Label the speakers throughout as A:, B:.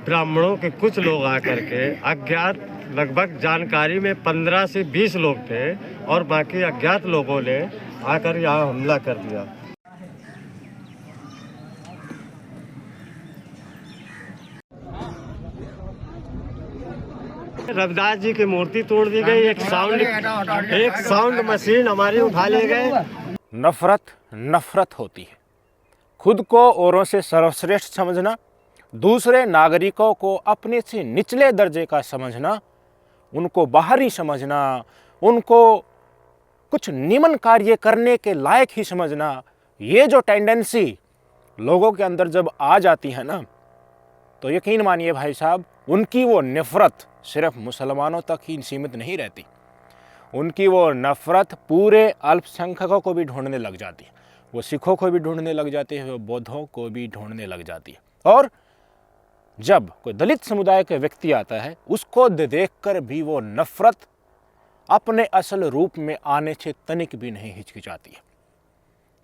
A: ब्राह्मणों के कुछ लोग आकर के अज्ञात, लगभग जानकारी में 15 से 20 लोग थे और बाकी अज्ञात लोगों ने आकर यहाँ हमला कर दिया। रविदास जी की मूर्ति तोड़ दी गई, एक साउंड मशीन हमारी उठा ले गए।
B: नफरत होती है। खुद को औरों से सर्वश्रेष्ठ समझना, दूसरे नागरिकों को अपने से निचले दर्जे का समझना, उनको बाहरी समझना, उनको कुछ निम्न कार्य करने के लायक ही समझना, ये जो टेंडेंसी लोगों के अंदर जब आ जाती है ना, तो यकीन मानिए भाई साहब, उनकी वो नफरत सिर्फ मुसलमानों तक ही सीमित नहीं रहती। उनकी वो नफरत पूरे अल्पसंख्यकों को भी ढूंढने लग जाती है, वो सिखों को भी ढूंढने लग जाती है, वो बौद्धों को भी ढूंढने लग जाती है। और जब कोई दलित समुदाय का व्यक्ति आता है, उसको देखकर भी वो नफरत अपने असल रूप में आने से तनिक भी नहीं हिचकिचाती है।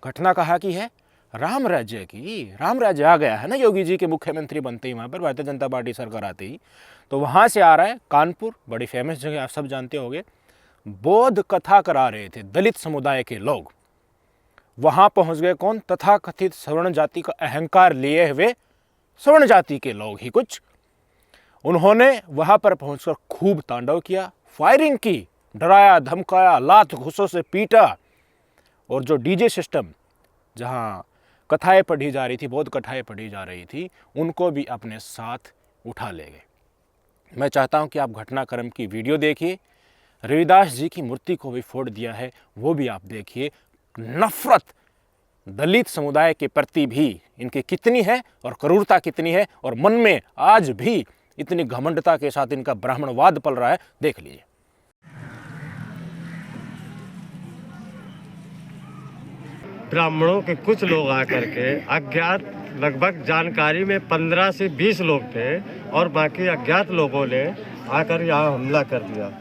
B: घटना कहाँ की है? राम राज्य की। राम राज्य आ गया है ना, योगी जी के मुख्यमंत्री बनते ही वहाँ पर भारतीय जनता पार्टी सरकार आते ही, तो वहाँ से आ रहा है कानपुर, बड़ी फेमस जगह, आप सब जानते होंगे। बौद्ध कथा करा रहे थे दलित समुदाय के लोग। वहाँ पहुँच गए कौन? तथाकथित सवर्ण जाति का अहंकार लिए हुए सवर्ण जाति के लोग ही कुछ। उन्होंने वहाँ पर पहुँचकर खूब तांडव किया, फायरिंग की, डराया धमकाया, लात घुसों से पीटा, और जो डीजे सिस्टम जहाँ कथाएं पढ़ी जा रही थी, बौद्ध कथाएं पढ़ी जा रही थी, उनको भी अपने साथ उठा ले गए। मैं चाहता हूं कि आप घटनाक्रम की वीडियो देखिए। रविदास जी की मूर्ति को भी फोड़ दिया है, वो भी आप देखिए। नफरत दलित समुदाय के प्रति भी इनकी कितनी है और क्रूरता कितनी है, और मन में आज भी इतनी घमंडता के साथ इनका ब्राह्मणवाद पल रहा है, देख लीजिए।
A: ब्राह्मणों के कुछ लोग आकर के अज्ञात, लगभग जानकारी में 15 से 20 लोग थे और बाकी अज्ञात लोगों ने आकर यहाँ हमला कर दिया।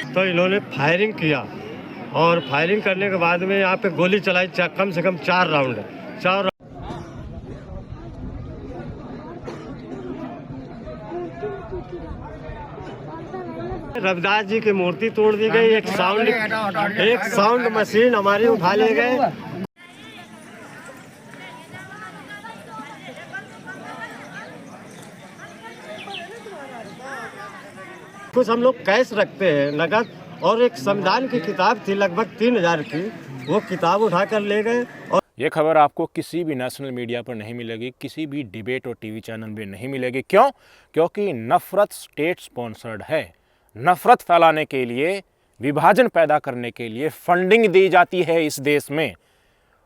A: तो इन्होंने फायरिंग किया और फायरिंग करने के बाद में यहाँ पे गोली चलाई, कम से कम 4 राउंड। रविदास जी की मूर्ति तोड़ दी गई, एक साउंड मशीन हमारी उठा ले गए। कुछ हम लोग कैश रखते हैं नगद, और एक संविधान की किताब थी लगभग 3000 की, वो किताब उठा कर ले गए। और
B: ये खबर आपको किसी भी नेशनल मीडिया पर नहीं मिलेगी, किसी भी डिबेट और टीवी चैनल पर नहीं मिलेगी। क्यों? क्योंकि नफरत स्टेट स्पॉन्सर्ड है। नफरत फैलाने के लिए, विभाजन पैदा करने के लिए फंडिंग दी जाती है इस देश में,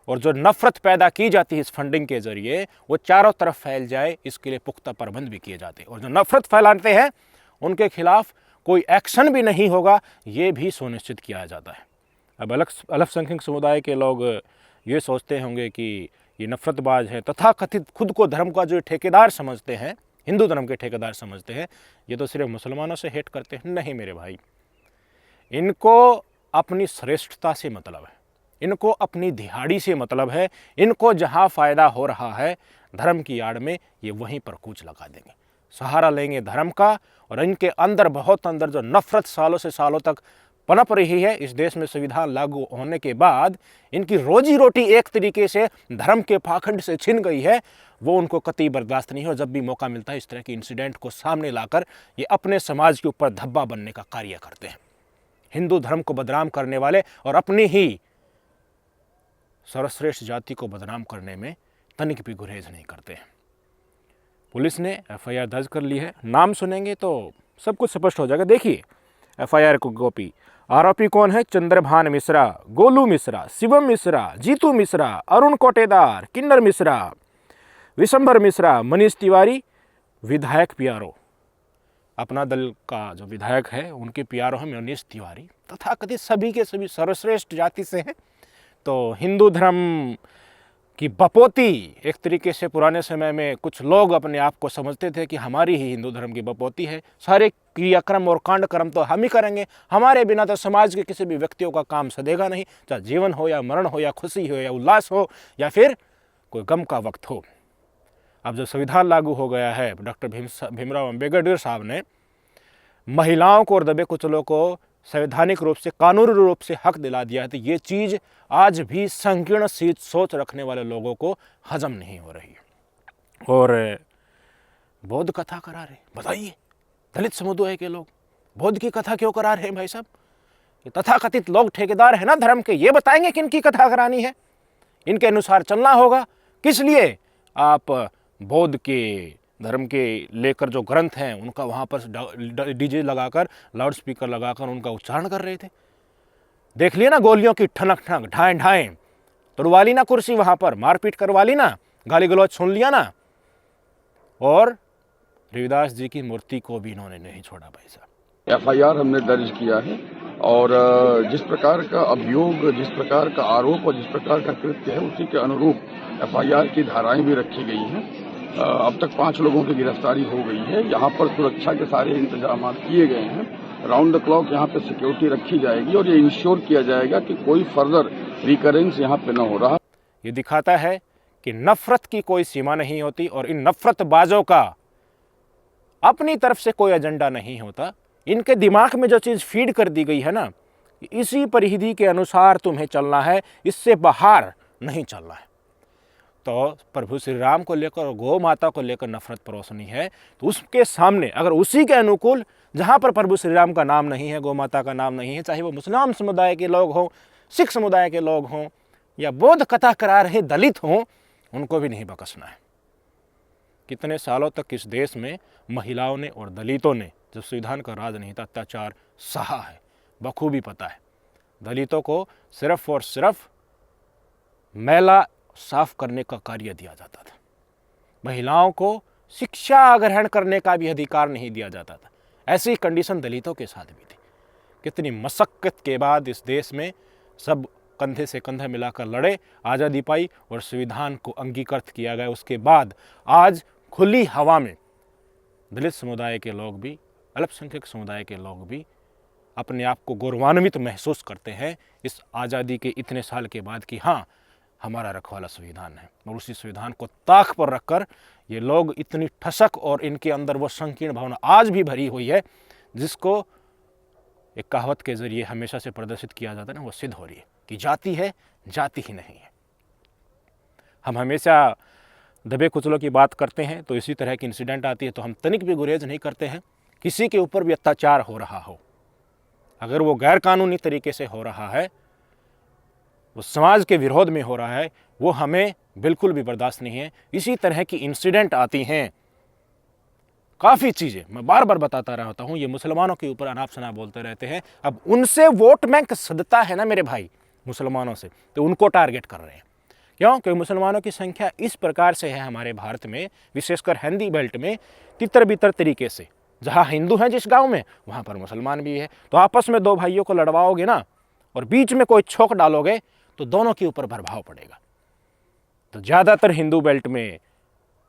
B: और जो नफरत पैदा की जाती है इस फंडिंग के जरिए, वो चारों तरफ फैल जाए, इसके लिए पुख्ता प्रबंध भी किए जाते हैं। और जो नफरत फैलाते हैं उनके खिलाफ कोई एक्शन भी नहीं होगा, ये भी सुनिश्चित किया जाता है। अब अल्पसंख्यक समुदाय के लोग ये सोचते होंगे कि ये नफरतबाज है, तथाकथित खुद को धर्म का जो ठेकेदार समझते हैं, हिंदू धर्म के ठेकेदार समझते हैं, ये तो सिर्फ मुसलमानों से हेट करते हैं। नहीं मेरे भाई, इनको अपनी श्रेष्ठता से मतलब है, इनको अपनी दिहाड़ी से मतलब है। इनको जहाँ फ़ायदा हो रहा है धर्म की आड़ में, ये वहीं पर कूच लगा देंगे, सहारा लेंगे धर्म का। और इनके अंदर, बहुत अंदर, जो नफरत सालों से सालों तक पनप रही है, इस देश में संविधान लागू होने के बाद इनकी रोजी रोटी एक तरीके से धर्म के पाखंड से छिन गई है, वो उनको कतई बर्दाश्त नहीं हो। जब भी मौका मिलता है इस तरह के इंसिडेंट को सामने लाकर ये अपने समाज के ऊपर धब्बा बनने का कार्य करते हैं। हिंदू धर्म को बदनाम करने वाले और अपनी ही सर्वश्रेष्ठ जाति को बदनाम करने में तनिक भी गुरेज नहीं करते हैं। पुलिस ने एफआईआर दर्ज कर ली है। नाम सुनेंगे तो सब कुछ स्पष्ट हो जाएगा। देखिए एफआईआर को कॉपी। आरोपी कौन है? चंद्रभान मिश्रा, गोलू मिश्रा, शिवम मिश्रा, जीतू मिश्रा, अरुण कोटेदार, किन्नर मिश्रा, विशंबर मिश्रा, मनीष तिवारी, विधायक पीआरओ, अपना दल का जो विधायक है उनके पीआरओ हैं मनीष तिवारी, तथाकथित सभी के सभी सर्वश्रेष्ठ जाति से हैं। तो हिंदू धर्म की बपोती, एक तरीके से पुराने समय में कुछ लोग अपने आप को समझते थे कि हमारी ही हिंदू धर्म की बपोती है, सारे क्रियाक्रम और कांडक्रम तो हम ही करेंगे, हमारे बिना तो समाज के किसी भी व्यक्तियों का काम सधेगा नहीं, चाहे जीवन हो या मरण हो या खुशी हो या उल्लास हो या फिर कोई गम का वक्त हो। अब जब संविधान लागू हो गया है, डॉक्टर भीमराव अम्बेडकर साहब ने महिलाओं को और दबे कुचलों को संवैधानिक रूप से, कानूनी रूप से हक दिला दिया है, तो ये चीज़ आज भी संकीर्ण सोच रखने वाले लोगों को हजम नहीं हो रही है। और बौद्ध कथा करा रहे, बताइए दलित समुदाय के लोग बौद्ध की कथा क्यों करा रहे हैं भाई साहब? ये तथाकथित लोग ठेकेदार है ना धर्म के, ये बताएंगे कि इनकी कथा करानी है, इनके अनुसार चलना होगा। किस लिए आप बौद्ध के धर्म के लेकर जो ग्रंथ हैं उनका वहाँ पर डीजे लगाकर, लाउड स्पीकर लगाकर उनका उच्चारण कर रहे थे? देख लिया ना गोलियों की ठनक ठनक, ढाएं ढाएं, तोड़वा ली ना कुर्सी, वहाँ पर मारपीट करवा ली ना, गाली गलौज सुन लिया ना। और रविदास जी की मूर्ति को भी इन्होंने नहीं छोड़ा भाई साहब।
C: FIR हमने दर्ज किया है और जिस प्रकार का अभियोग, जिस प्रकार का आरोप और जिस प्रकार का कृत्य है उसी के अनुरूप FIR की धाराएं भी रखी गई हैं। अब तक 5 लोगों की गिरफ्तारी हो गई है। यहाँ पर सुरक्षा के सारे इंतजाम किए गए हैं। राउंड द क्लॉक यहाँ पे सिक्योरिटी रखी जाएगी और ये इंश्योर किया जाएगा कि कोई फर्दर रिकरेंस यहाँ पे न हो रहा।
B: ये दिखाता है कि नफरत की कोई सीमा नहीं होती और इन नफरतबाजों का अपनी तरफ से कोई एजेंडा नहीं होता। इनके दिमाग में जो चीज़ फीड कर दी गई है ना, इसी परिधि के अनुसार तुम्हें चलना है, इससे बाहर नहीं चलना है। तो प्रभु श्री राम को लेकर और गौ माता को लेकर नफरत परोसनी है, तो उसके सामने अगर उसी के अनुकूल, जहाँ पर प्रभु श्री राम का नाम नहीं है, गौ माता का नाम नहीं है, चाहे वो मुस्लिम समुदाय के लोग हों, सिख समुदाय के लोग हों या बौद्ध कथा करा रहे दलित हों, उनको भी नहीं बख्शना है। कितने सालों तक इस देश में महिलाओं ने और दलितों ने जब संविधान का राज नहीं था अत्याचार सहा है, बखूबी पता है। दलितों को सिर्फ और सिर्फ मैला साफ करने का कार्य दिया जाता था, महिलाओं को शिक्षा ग्रहण करने का भी अधिकार नहीं दिया जाता था। ऐसी कंडीशन दलितों के साथ भी थी। कितनी मशक्कत के बाद इस देश में सब कंधे से कंधा मिलाकर लड़े, आज़ादी पाई और संविधान को अंगीकृत किया गया। उसके बाद आज खुली हवा में दलित समुदाय के लोग भी, अल्पसंख्यक समुदाय के लोग भी अपने आप को गौरवान्वित महसूस करते हैं इस आज़ादी के इतने साल के बाद कि हाँ, हमारा रखवाला संविधान है। और उसी संविधान को ताक पर रखकर ये लोग इतनी ठसक और इनके अंदर वो संकीर्ण भावना आज भी भरी हुई है, जिसको एक कहावत के जरिए हमेशा से प्रदर्शित किया जाता है ना, वो सिद्ध हो रही है कि जाति है, जाति ही नहीं है। हम हमेशा दबे कुचलों की बात करते हैं तो इसी तरह की इंसिडेंट आती है तो हम तनिक भी गुरेज नहीं करते हैं। किसी के ऊपर भी अत्याचार हो रहा हो, अगर वो गैर कानूनी तरीके से हो रहा है, वो समाज के विरोध में हो रहा है, वो हमें बिल्कुल भी बर्दाश्त नहीं है। इसी तरह की इंसिडेंट आती हैं काफ़ी चीज़ें, मैं बार बार बताता रहता हूँ। ये मुसलमानों के ऊपर अनाप शनाप बोलते रहते हैं। अब उनसे वोट बैंक सदता है ना मेरे भाई, मुसलमानों से, तो उनको टारगेट कर रहे हैं। क्यों? क्योंकि मुसलमानों की संख्या इस प्रकार से है हमारे भारत में, विशेषकर हिंदी बेल्ट में, तितर बितर तरीके से। जहाँ हिंदू हैं जिस गाँव में, वहाँ पर मुसलमान भी है। तो आपस में दो भाइयों को लड़वाओगे ना और बीच में कोई छोक डालोगे तो दोनों के ऊपर प्रभाव पड़ेगा। तो ज़्यादातर हिंदू बेल्ट में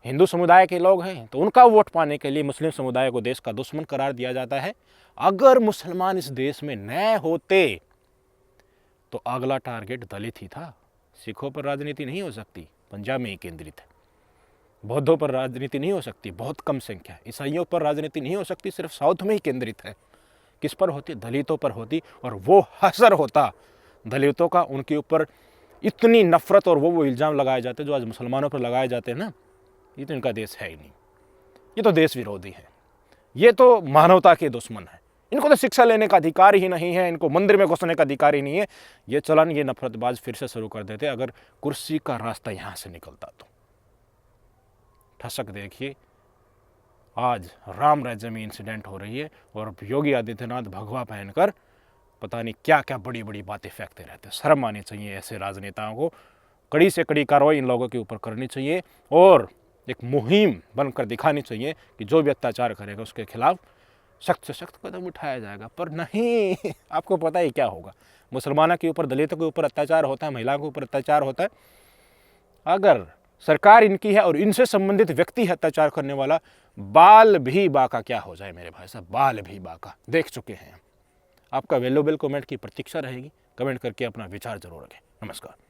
B: हिंदू समुदाय के लोग हैं, तो उनका वोट पाने के लिए मुस्लिम समुदाय को देश का दुश्मन करार दिया जाता है। अगर मुसलमान इस देश में न होते तो अगला टारगेट दलित ही था। सिखों पर राजनीति नहीं हो सकती, पंजाब में ही केंद्रित है। बौद्धों पर राजनीति नहीं हो सकती, बहुत कम संख्या। ईसाइयों पर राजनीति नहीं हो सकती, सिर्फ साउथ में ही केंद्रित है। किस पर होती? दलितों पर होती। और वो हसर होता दलितों का, उनके ऊपर इतनी नफरत और वो इल्ज़ाम लगाए जाते जो आज मुसलमानों पर लगाए जाते हैं ना, ये तो इनका देश है ही नहीं, ये तो देश विरोधी है, ये तो मानवता के दुश्मन है। इनको तो शिक्षा लेने का अधिकार ही नहीं है, इनको मंदिर में घुसने का अधिकार ही नहीं है। ये चलन, ये नफरतबाज फिर से शुरू कर देते अगर कुर्सी का रास्ता यहाँ से निकलता तो। ठसक देखिए, आज राम राज्य में इंसिडेंट हो रही है और योगी आदित्यनाथ भगवा पहनकर पता नहीं क्या क्या बड़ी बड़ी बातें फेंकते रहते हैं। शर्म आनी चाहिए ऐसे राजनेताओं को। कड़ी से कड़ी कार्रवाई इन लोगों के ऊपर करनी चाहिए और एक मुहिम बनकर दिखानी चाहिए कि जो भी अत्याचार करेगा उसके खिलाफ सख्त से सख्त कदम उठाया जाएगा। पर नहीं, आपको पता ही क्या होगा। मुसलमानों के ऊपर, दलितों के ऊपर अत्याचार होता है, महिलाओं के ऊपर अत्याचार होता है। अगर सरकार इनकी है और इनसे संबंधित व्यक्ति अत्याचार करने वाला बाल भी बाका क्या हो जाए मेरे भाई साहब, बाल भी बाका देख चुके हैं हम। आपका वैल्यूएबल कमेंट की प्रतीक्षा रहेगी, कमेंट करके अपना विचार जरूर रखें। नमस्कार।